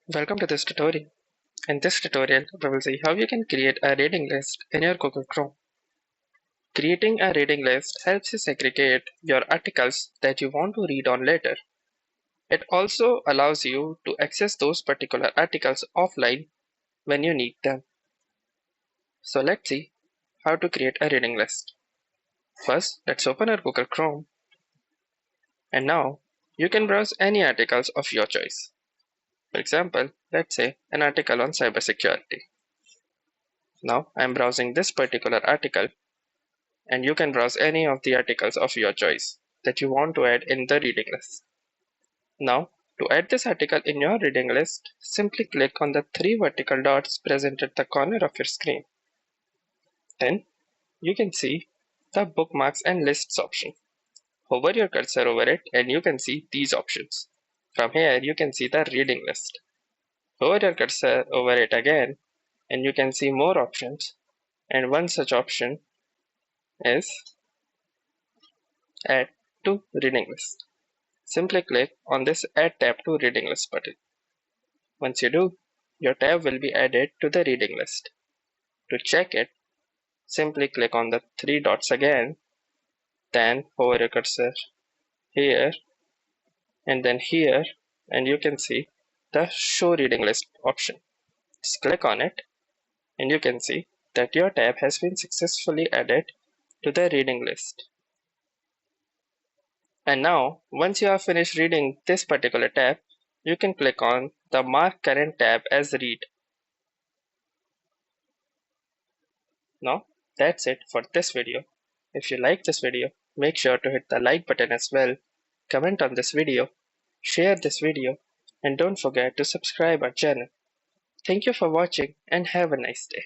Welcome to this tutorial. In this tutorial, we will see how you can create a reading list in your Google Chrome. Creating a reading list helps you segregate your articles that you want to read on later. It also allows you to access those particular articles offline when you need them. So let's see how to create a reading list. First, let's open our Google Chrome. And now, you can browse any articles of your choice. For example, let's say an article on cybersecurity. Now, I'm browsing this particular article, and you can browse any of the articles of your choice that you want to add in the reading list. Now, to add this article in your reading list, simply click on the three vertical dots present at the corner of your screen. Then, you can see the bookmarks and lists option. Hover your cursor over it and you can see these options. From here, you can see the reading list. Hover your cursor over it again and you can see more options, and one such option is Add to Reading List. Simply click on this Add tab to Reading List button. Once you do, your tab will be added to the reading list. To check it, simply click on the three dots again, then hover your cursor here and then here, and you can see the Show Reading List option. Just click on it and you can see that your tab has been successfully added to the reading list. And now, once you have finished reading this particular tab, you can click on the Mark Current tab as Read. Now, that's it for this video. If you like this video, make sure to hit the like button as well, comment on this video, share this video, and don't forget to subscribe our channel. Thank you for watching and have a nice day.